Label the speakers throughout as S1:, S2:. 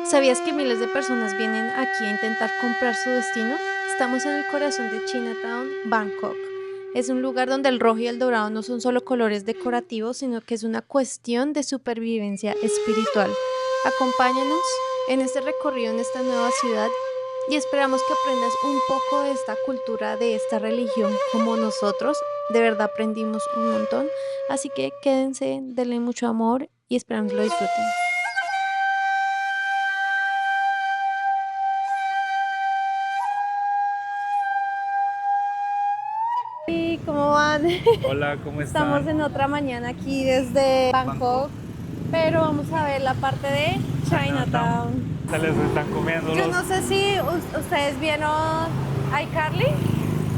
S1: ¿Sabías que miles de personas vienen aquí a intentar comprar su destino? Estamos en el corazón de Chinatown, Bangkok. Es un lugar donde el rojo y el dorado no son solo colores decorativos, sino que es una cuestión de supervivencia espiritual. Acompáñanos en este recorrido en esta nueva ciudad y esperamos que aprendas un poco de esta cultura, de esta religión, como nosotros. De verdad aprendimos un montón. Así que quédense, denle mucho amor y esperamos lo disfruten. ¿Y cómo van?
S2: Hola, ¿cómo
S1: Estamos
S2: están?
S1: en otra mañana aquí desde
S2: Bangkok,
S1: Bangkok, pero vamos a ver la parte de
S2: Chinatown.
S1: Chinatown.
S2: Se les están comiendo
S1: Yo
S2: los...
S1: no sé si ustedes vieron iCarly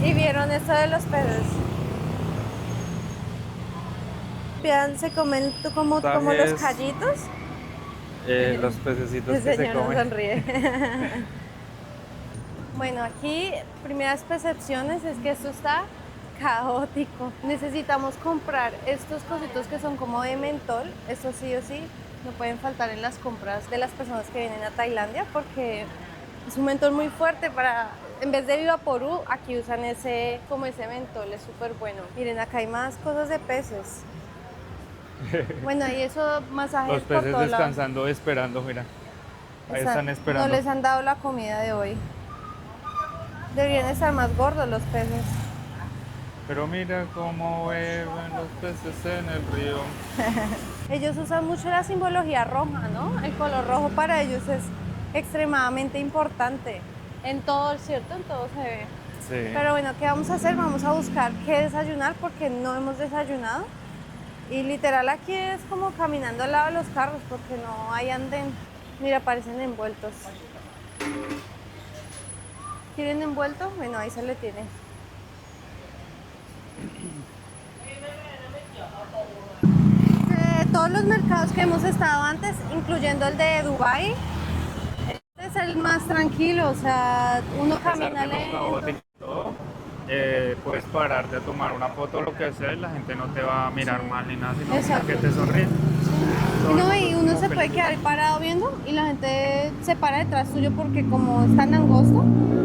S1: y vieron esto de los peces. Vean, se comen como los
S2: Trajes,
S1: callitos.
S2: los pececitos
S1: El
S2: que se
S1: señor nos
S2: comen.
S1: sonríe. Bueno, aquí primeras percepciones es que esto está caótico. Necesitamos comprar estos cositos que son como de mentol. Esto sí o sí no pueden faltar en las compras de las personas que vienen a Tailandia porque es un mentol muy fuerte para... En vez de Vivaporú, aquí usan ese mentol, es súper bueno. Miren, acá hay más cosas de peces. Bueno, y eso, masajes
S2: Los
S1: por
S2: peces
S1: todos lados.
S2: descansando, esperando, mira. Ahí están
S1: No
S2: esperando.
S1: les han dado la comida de hoy. Deberían estar más gordos los peces.
S2: Pero mira cómo beben los peces en el río.
S1: Ellos usan mucho la simbología roja, ¿no? El color rojo para ellos es extremadamente importante. En todo, ¿cierto? En todo se ve.
S2: Sí.
S1: Pero bueno, ¿qué vamos a hacer? Vamos a buscar qué desayunar porque no hemos desayunado. Y literal aquí es como caminando al lado de los carros porque no hay andén. Mira, parecen envueltos. ¿Quieren envuelto? Bueno, ahí se le tiene. Todos los mercados que hemos estado antes, incluyendo el de Dubái, es el más tranquilo, o sea, uno
S2: A pesar
S1: camina
S2: de lo
S1: lento.
S2: caótico y todo, puedes pararte a tomar una foto o lo que sea y la gente no te va a mirar mal ni nada, sino como
S1: Exacto.
S2: que te sonríe.
S1: Y
S2: Todo el
S1: no,
S2: mundo
S1: y
S2: es
S1: uno
S2: como
S1: se puede
S2: feliz.
S1: quedar parado viendo y la gente se para detrás tuyo porque como es tan angosto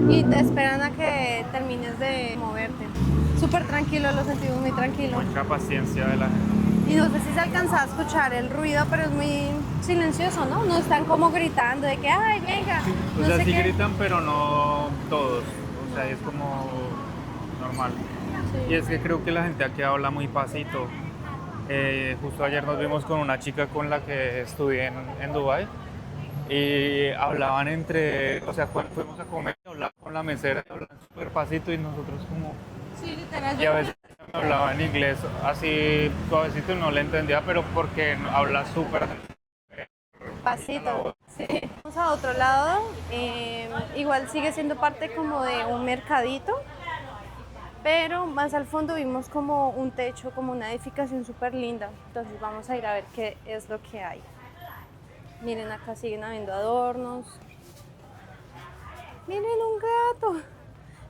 S1: y te esperan a que termines de moverte. Súper tranquilo, lo sentimos muy tranquilo.
S2: Mucha paciencia de la gente.
S1: Y no sé si se alcanza a escuchar el ruido, pero es muy silencioso, ¿no? No están como gritando de que, ay, venga,
S2: O
S1: no
S2: sea,
S1: sé
S2: sí
S1: qué.
S2: gritan, pero no todos. O sea, es como normal. Y
S1: Sí.
S2: es que creo que la gente aquí habla muy pasito. Justo ayer nos vimos con una chica con la que estudié en Dubái y hablaban entre, o sea, cuando fuimos a comer, hablaban con la mesera, hablaban súper pasito y nosotros como,
S1: Sí, literal,
S2: y a veces me hablaba en inglés así suavecito y no le entendía, pero porque habla súper
S1: pasito. Sí. Vamos a otro lado, igual sigue siendo parte como de un mercadito, pero más al fondo vimos como un techo, como una edificación súper linda. Entonces vamos a ir a ver qué es lo que hay. Miren, acá siguen habiendo adornos. Miren un gato.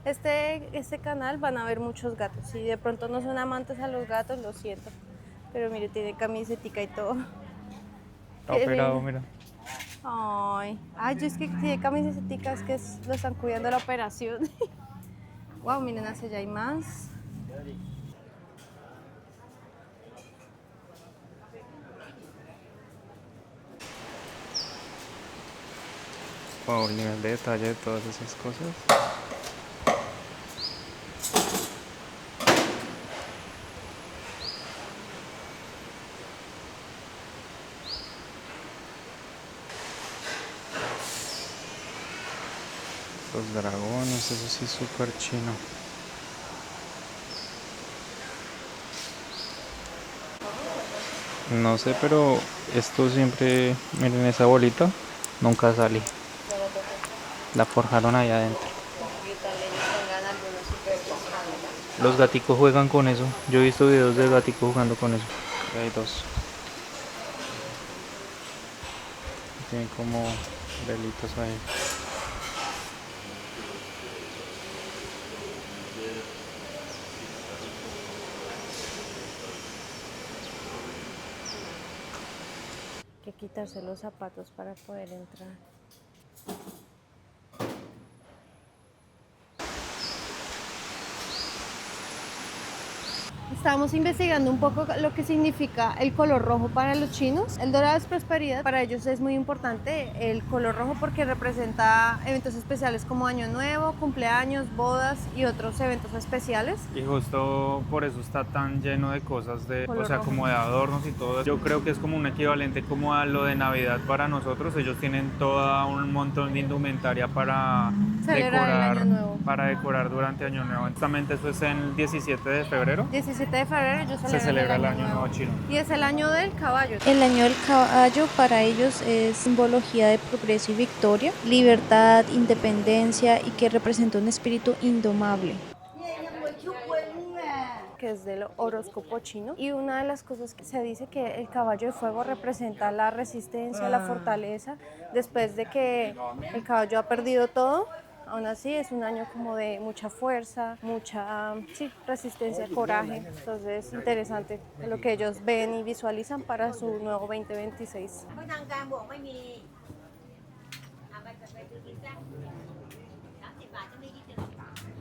S1: Este canal van a ver muchos gatos. Si de pronto no son amantes a los gatos, lo siento. Pero mire, tiene camisetica y todo.
S2: está
S1: Qué
S2: operado,
S1: lindo.
S2: mira.
S1: Ay, yo es que tiene camisetica, es que lo están cuidando la operación. Wow, miren, hacia allá hay más.
S2: Wow, el nivel de detalle de todas esas cosas. Los dragones, eso sí es súper chino. No sé, pero esto siempre, miren esa bolita, nunca sale. La forjaron ahí adentro. Los gaticos juegan con eso. Yo he visto videos de gaticos jugando con eso. Y hay dos. Tienen como velitos ahí.
S1: Hay que quitarse los zapatos para poder entrar. Estábamos investigando un poco lo que significa el color rojo para los chinos. El dorado es prosperidad, para ellos es muy importante el color rojo porque representa eventos especiales como Año Nuevo, cumpleaños, bodas y otros eventos especiales.
S2: Y justo por eso está tan lleno de cosas,
S1: Color
S2: o sea,
S1: rojo.
S2: como de adornos y todo. Yo creo que es como un equivalente como a lo de Navidad para nosotros. Ellos tienen todo un montón de indumentaria
S1: Celebrar el Año Nuevo.
S2: para decorar durante Año Nuevo. Justamente eso es el 17 de febrero.
S1: 17 de febrero ellos
S2: Se celebra el Año Nuevo chino.
S1: Y es el año del caballo.
S3: El año del caballo para ellos es simbología de progreso y victoria, libertad, independencia y que representa un espíritu indomable.
S1: Que es del horóscopo chino, y una de las cosas que se dice que el caballo de fuego representa la resistencia, la fortaleza, después de que el caballo ha perdido todo. Aún así es un año como de mucha fuerza, mucha resistencia, coraje. Entonces es interesante lo que ellos ven y visualizan para su nuevo 2026.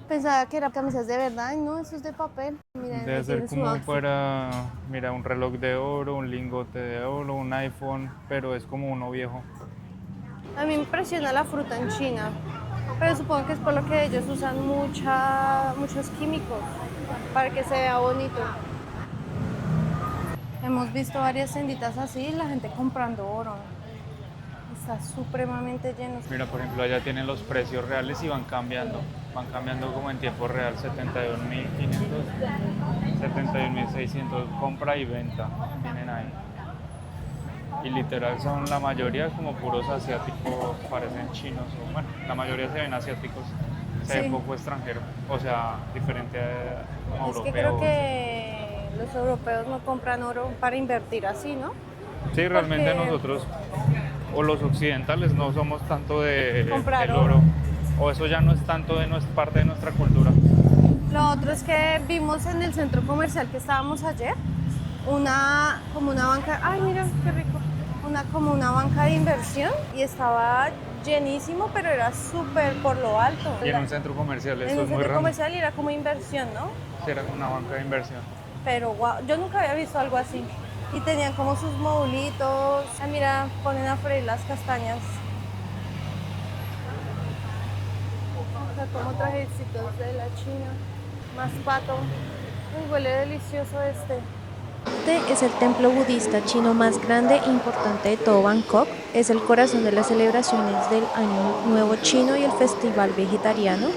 S1: Pensaba que eran camisas de verdad, y no, eso es de papel. Miren,
S2: Debe
S1: ahí
S2: ser
S1: tiene su
S2: como
S1: outfit.
S2: fuera, mira, un reloj de oro, un lingote de oro, un iPhone, pero es como uno viejo.
S1: A mí me impresiona la fruta en China, pero supongo que es por lo que ellos usan muchos químicos para que se vea bonito. Hemos visto varias tienditas así, la gente comprando oro. Está supremamente lleno.
S2: Mira, por ejemplo, allá tienen los precios reales y van cambiando como en tiempo real, 71.500, 71.600, compra y venta, tienen ahí. Y literal son la mayoría como puros asiáticos, parecen chinos, o bueno, la mayoría se ven asiáticos, se ve
S1: Sí.
S2: poco extranjero, o sea, diferente a
S1: Es que creo
S2: europeos.
S1: que los europeos no compran oro para invertir así, ¿no?
S2: Sí, realmente
S1: Porque
S2: nosotros, o los occidentales, no somos tanto de
S1: comprar
S2: el
S1: oro.
S2: oro, o eso ya no es tanto de nuestra parte de nuestra cultura.
S1: Lo otro es que vimos en el centro comercial que estábamos ayer, como una banca, ay mira qué rico, como una banca de inversión, y estaba llenísimo, pero era súper por lo alto.
S2: Y en un centro comercial,
S1: En
S2: esto
S1: un
S2: es muy
S1: centro
S2: raro.
S1: comercial y era como inversión, ¿no?
S2: Era una banca de inversión.
S1: Pero wow, yo nunca había visto algo así. Y tenían como sus modulitos. Ah, mira, ponen a freír las castañas. O sea, como trajecitos de la China. Más pato. Uy, huele delicioso este.
S3: Este es el templo budista chino más grande e importante de todo Bangkok. Es el corazón de las celebraciones del Año Nuevo chino y el festival vegetariano.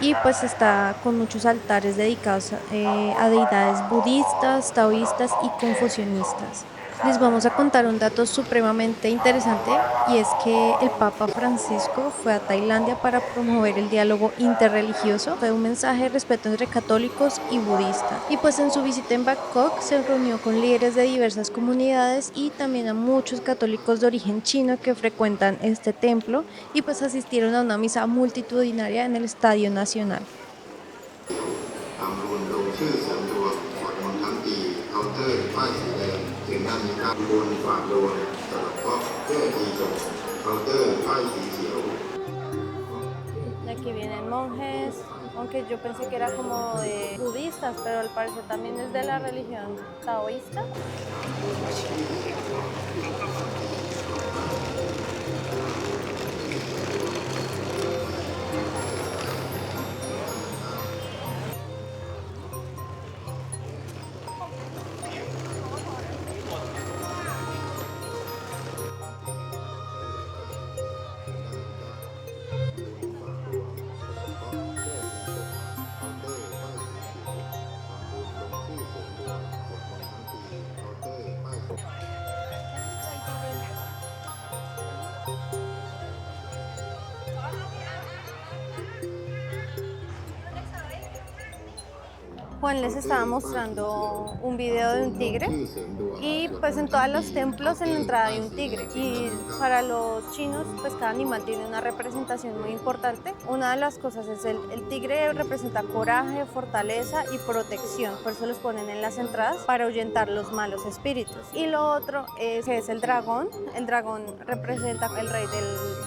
S3: Y pues está con muchos altares dedicados a deidades budistas, taoístas y confucianistas. Les vamos a contar un dato supremamente interesante, y es que el Papa Francisco fue a Tailandia para promover el diálogo interreligioso. Fue un mensaje de respeto entre católicos y budistas. Y pues en su visita en Bangkok se reunió con líderes de diversas comunidades y también a muchos católicos de origen chino que frecuentan este templo, y pues asistieron a una misa multitudinaria en el Estadio Nacional.
S4: ทำบุญลงชื่อเสริมดวงสวดมนต์ทั้งปีเคาน์เตอร์ป้ายสีแดงถึงนั้นมีการบุญฝากโดนสำหรับเคราะห์แก้ปีจบเคาน์เตอร์ป้ายสีเขียว
S1: Y aquí vienen monjes, aunque yo pensé que era como de budistas, pero al parecer también es de la religión taoísta. Juan les estaba mostrando un video de un tigre y pues en todos los templos en la entrada hay un tigre y para los chinos pues cada animal tiene una representación muy importante. Una de las cosas es el tigre representa coraje, fortaleza y protección, por eso los ponen en las entradas para ahuyentar los malos espíritus. Y lo otro es que es el dragón representa el rey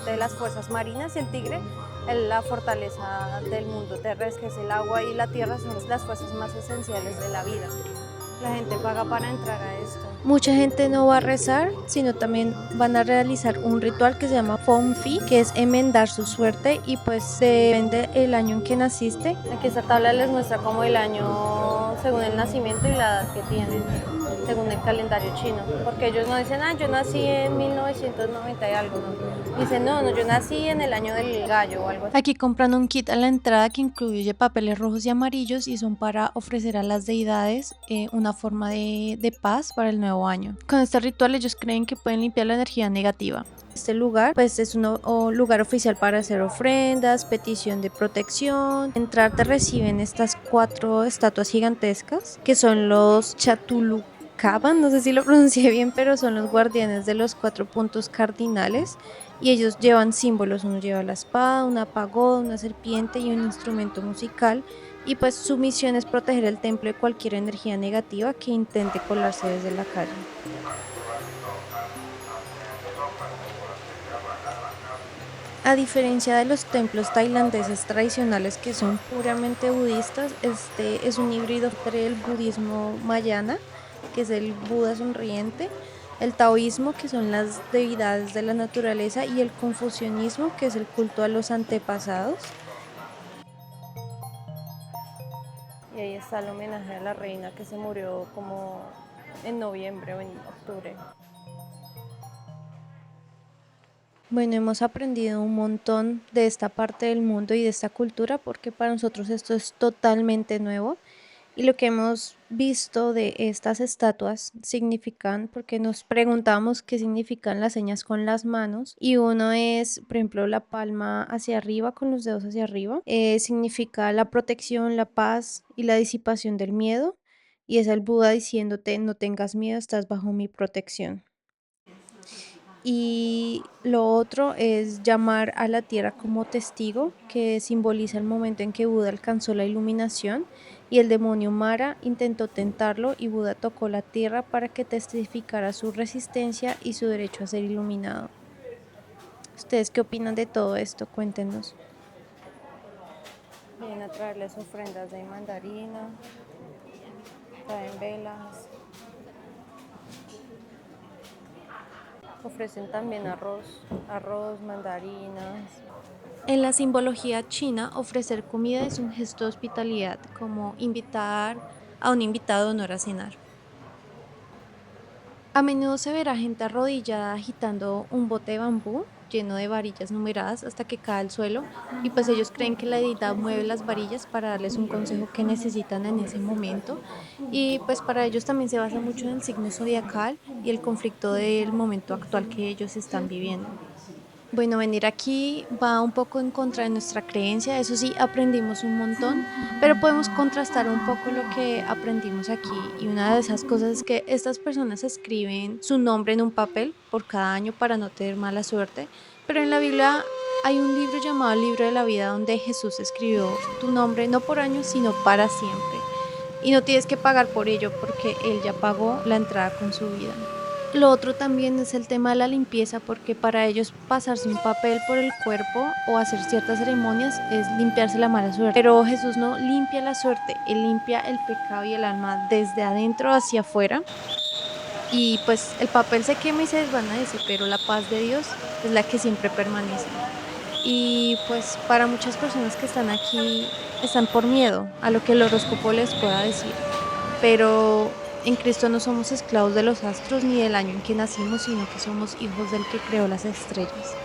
S1: de las fuerzas marinas y el tigre la fortaleza del mundo terrestre, que es el agua y la tierra, son las fuerzas más esenciales de la vida. La gente paga para entrar a esto.
S3: Mucha gente no va a rezar, sino también van a realizar un ritual que se llama Feng Fi, que es enmendar su suerte y pues depende el año en que naciste.
S1: Aquí esta tabla les muestra como el año según el nacimiento y la edad que tienen, según el calendario chino. Porque ellos no dicen, yo nací en 1990 y algo, ¿no? Dicen, no, yo nací en el año del gallo o algo así.
S3: Aquí compran un kit a la entrada que incluye papeles rojos y amarillos y son para ofrecer a las deidades una forma de paz para el nuevo año. Con este ritual ellos creen que pueden limpiar la energía negativa. Este lugar pues es un lugar oficial para hacer ofrendas, petición de protección. Entrar te reciben estas 4 estatuas gigantescas que son los Chatulucaban, no sé si lo pronuncié bien, pero son los guardianes de los 4 puntos cardinales y ellos llevan símbolos. Uno lleva la espada, una pagoda, una serpiente y un instrumento musical. Y pues su misión es proteger el templo de cualquier energía negativa que intente colarse desde la calle. A diferencia de los templos tailandeses tradicionales que son puramente budistas, este es un híbrido entre el budismo mayana, que es el Buda sonriente, el taoísmo, que son las deidades de la naturaleza, y el confucianismo, que es el culto a los antepasados.
S1: Y ahí está el homenaje a la reina que se murió como en noviembre o en octubre.
S3: Bueno, hemos aprendido un montón de esta parte del mundo y de esta cultura porque para nosotros esto es totalmente nuevo y lo que hemos visto de estas estatuas significan, porque nos preguntamos qué significan las señas con las manos y uno es, por ejemplo, la palma hacia arriba con los dedos hacia arriba, significa la protección, la paz y la disipación del miedo y es el Buda diciéndote no tengas miedo, estás bajo mi protección. Y lo otro es llamar a la tierra como testigo, que simboliza el momento en que Buda alcanzó la iluminación y el demonio Mara intentó tentarlo y Buda tocó la tierra para que testificara su resistencia y su derecho a ser iluminado. ¿Ustedes qué opinan de todo esto? Cuéntenos.
S1: Vienen a traerles ofrendas de mandarina, traen velas. Ofrecen también arroz, mandarinas.
S3: En la simbología china, ofrecer comida es un gesto de hospitalidad, como invitar a un invitado de honor a cenar. A menudo se verá gente arrodillada agitando un bote de bambú lleno de varillas numeradas hasta que cae al suelo y pues ellos creen que la deidad mueve las varillas para darles un consejo que necesitan en ese momento y pues para ellos también se basa mucho en el signo zodiacal y el conflicto del momento actual que ellos están viviendo. Bueno, venir aquí va un poco en contra de nuestra creencia, eso sí, aprendimos un montón, pero podemos contrastar un poco lo que aprendimos aquí y una de esas cosas es que estas personas escriben su nombre en un papel por cada año para no tener mala suerte, pero en la Biblia hay un libro llamado el Libro de la Vida donde Jesús escribió tu nombre no por años sino para siempre y no tienes que pagar por ello porque Él ya pagó la entrada con su vida. Lo otro también es el tema de la limpieza, porque para ellos pasarse un papel por el cuerpo o hacer ciertas ceremonias es limpiarse la mala suerte. Pero Jesús no limpia la suerte, Él limpia el pecado y el alma desde adentro hacia afuera. Y pues el papel se quema y se desvanece, pero la paz de Dios es la que siempre permanece. Y pues para muchas personas que están aquí están por miedo a lo que el horóscopo les pueda decir. Pero en Cristo no somos esclavos de los astros ni del año en que nacimos, sino que somos hijos del que creó las estrellas.